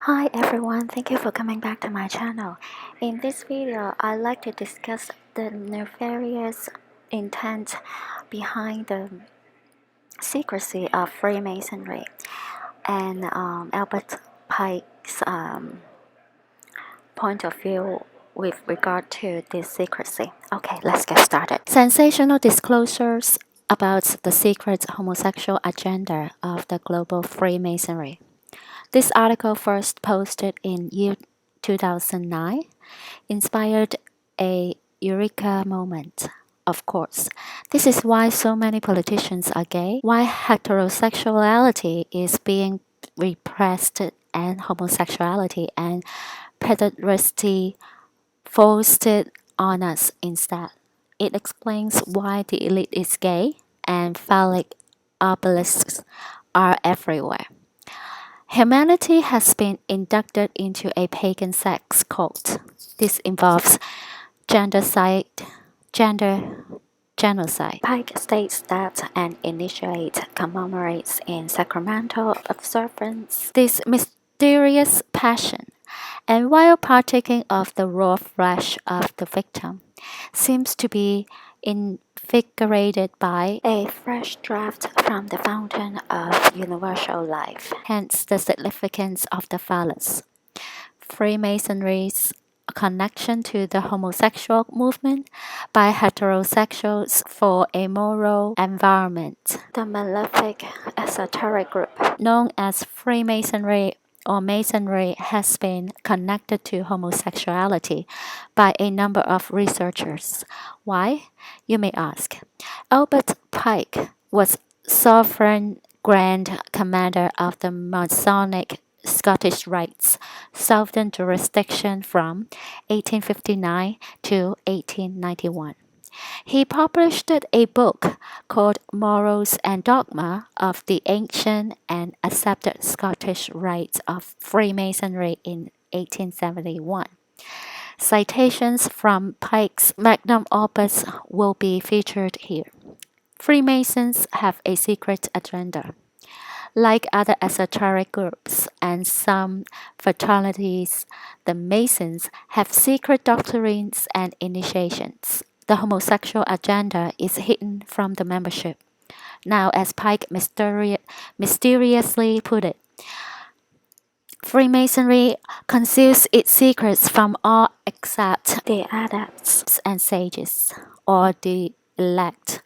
Hi everyone, thank you for coming back to my channel. In this video, I'd like to discuss the nefarious intent behind the secrecy of Freemasonry and Albert Pike's point of view with regard to this secrecy. Okay, let's get started. Sensational disclosures about the secret homosexual agenda of the global Freemasonry. This article, first posted in year 2009, inspired a eureka moment. Of course, this is why so many politicians are gay, why heterosexuality is being repressed, and homosexuality and pederasty foisted on us instead. It explains why the elite is gay and phallic obelisks are everywhere. Humanity has been inducted into a pagan sex cult. This involves gender genocide. Pike states that an initiate commemorates in sacramental observance this mysterious passion, and while partaking of the raw flesh of the victim, seems to be invigorated by a fresh draught from the fountain of universal life. Hence the significance of the phallus. Freemasonry's connection to the homosexual movement by heterosexuals for a moral environment. The malefic esoteric group known as Freemasonry or Masonry has been connected to homosexuality by a number of researchers. Why? You may ask. Albert Pike was Sovereign Grand Commander of the Masonic Scottish Rites, Southern Jurisdiction from 1859 to 1891. He published a book called Morals and Dogma of the Ancient and Accepted Scottish Rites of Freemasonry in 1871. Citations from Pike's magnum opus will be featured here. Freemasons have a secret agenda. Like other esoteric groups and some fraternities, the Masons have secret doctrines and initiations. The homosexual agenda is hidden from the membership. Now, as Pike mysteriously put it, Freemasonry conceals its secrets from all except the adepts and sages, or the elect,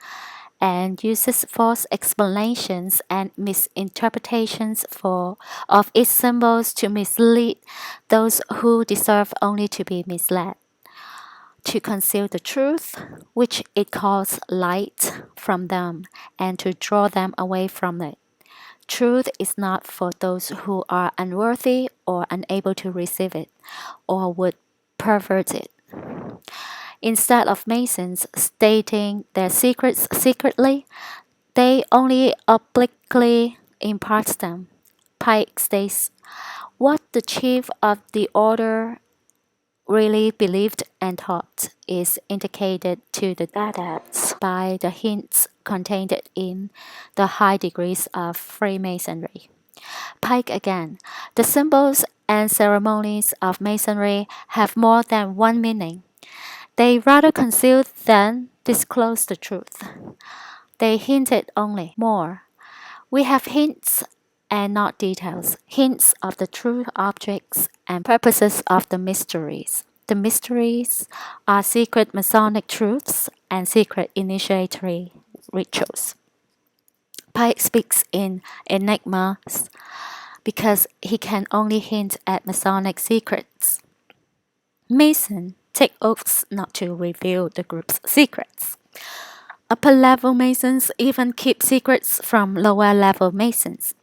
and uses false explanations and misinterpretations of its symbols to mislead those who deserve only to be misled, to conceal the truth, which it calls light, from them, and to draw them away from it. Truth is not for those who are unworthy or unable to receive it, or would pervert it. Instead of Masons stating their secrets secretly, they only obliquely impart them. Pike states what the chief of the order really believed and taught is indicated to the adepts by the hints contained in the high degrees of Freemasonry. Pike again, the symbols and ceremonies of Masonry have more than one meaning. They rather conceal than disclose the truth. They hinted only more. We have hints and not details, hints of the true objects and purposes of the mysteries. The mysteries are secret Masonic truths and secret initiatory rituals. Pike speaks in enigmas because he can only hint at Masonic secrets. Mason take oaths not to reveal the group's secrets. Upper-level Masons even keep secrets from lower-level Masons.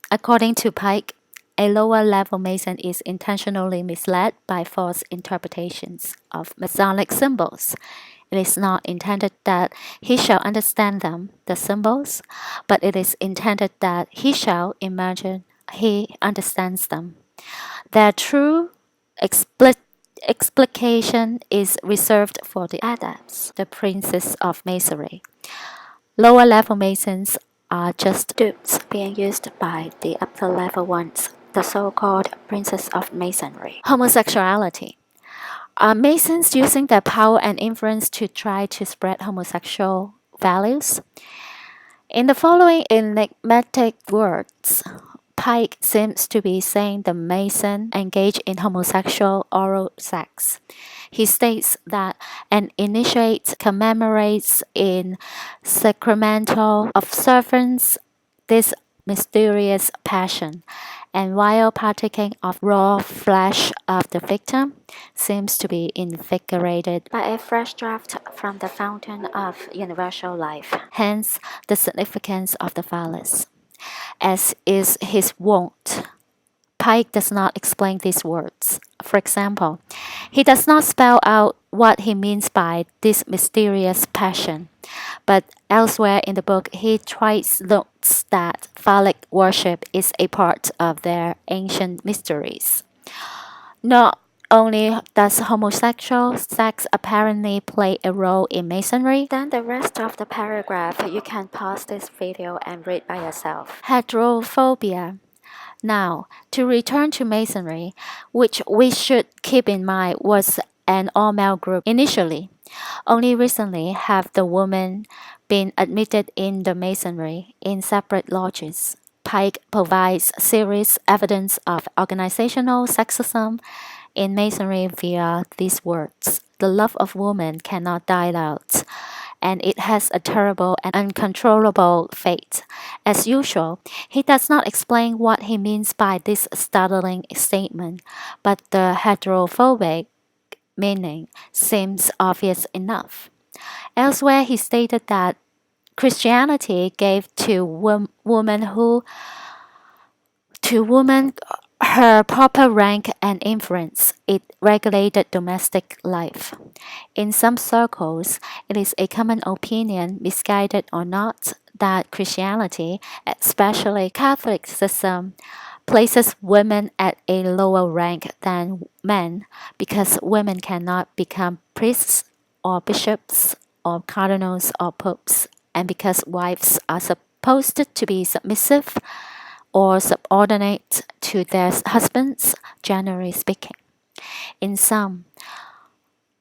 According to Pike, a lower-level Mason is intentionally misled by false interpretations of Masonic symbols. It is not intended that he shall understand them, the symbols, but it is intended that he shall imagine he understands them. Their true explication is reserved for the adepts, the princes of Masonry. Lower-level Masons are just dupes being used by the upper-level ones. the so-called Princess of Masonry. Homosexuality. Are Masons using their power and influence to try to spread homosexual values? In the following enigmatic words, Pike seems to be saying the Mason engaged in homosexual oral sex. He states that an initiate commemorates in sacramental observance this mysterious passion, and while partaking of raw flesh of the victim, seems to be invigorated by a fresh draught from the fountain of universal life. Hence, the significance of the phallus. As is his wont, Pike does not explain these words. For example, he does not spell out what he means by this mysterious passion, but elsewhere in the book he twice notes that phallic worship is a part of their ancient mysteries. Not only does homosexual sex apparently play a role in Masonry, then the rest of the paragraph you can pause this video and read by yourself. Heterophobia. Now, to return to Masonry, which we should keep in mind was an all-male group initially. Only recently have the women been admitted in the Masonry in separate lodges. Pike provides serious evidence of organizational sexism in Masonry via these words. The love of woman cannot die out, and it has a terrible and uncontrollable fate. As usual, he does not explain what he means by this startling statement, but the heterophobic meaning seems obvious enough. Elsewhere, he stated that Christianity gave to women her proper rank and influence. It regulated domestic life. In some circles, it is a common opinion, misguided or not, that Christianity, especially Catholicism, places women at a lower rank than men because women cannot become priests or bishops or cardinals or popes, and because wives are supposed to be submissive or subordinate to their husbands, generally speaking. In sum,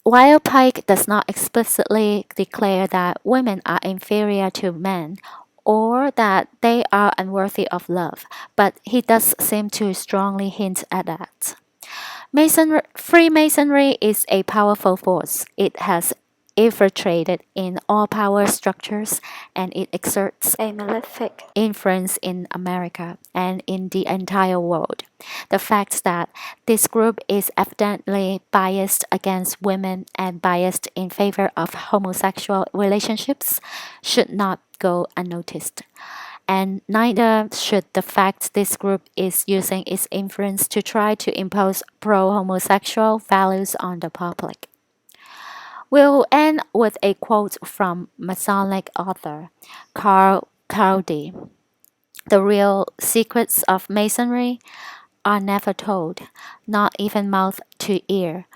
while Pike does not explicitly declare that women are inferior to men or that they are unworthy of love, but he does seem to strongly hint at that. Freemasonry is a powerful force. It has infiltrated in all power structures and it exerts a malefic influence in America and in the entire world. The fact that this group is evidently biased against women and biased in favor of homosexual relationships should not go unnoticed. And neither should the fact this group is using its influence to try to impose pro-homosexual values on the public. We'll end with a quote from Masonic author Carl Cowdy. The real secrets of Masonry are never told, not even mouth to ear.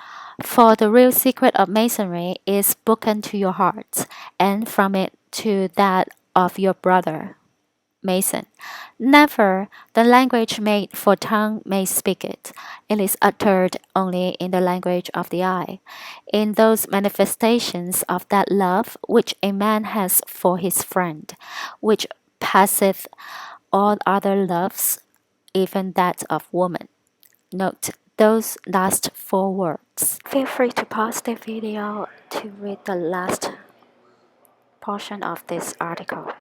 For the real secret of Masonry is spoken to your heart, and from it to that of your brother Mason. Never the language made for tongue may speak it. It is uttered only in the language of the eye, in those manifestations of that love which a man has for his friend, which passeth all other loves, even that of woman. Note those last four words. Feel free to pause the video to read the last portion of this article.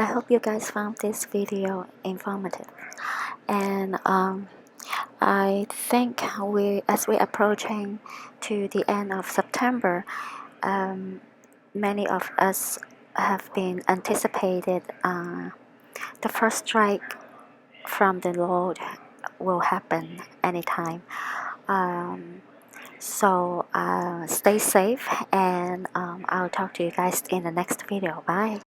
I hope you guys found this video informative. And I think as we're approaching to the end of September, many of us have been anticipated the first strike from the Lord will happen anytime. So stay safe, and I'll talk to you guys in the next video. Bye.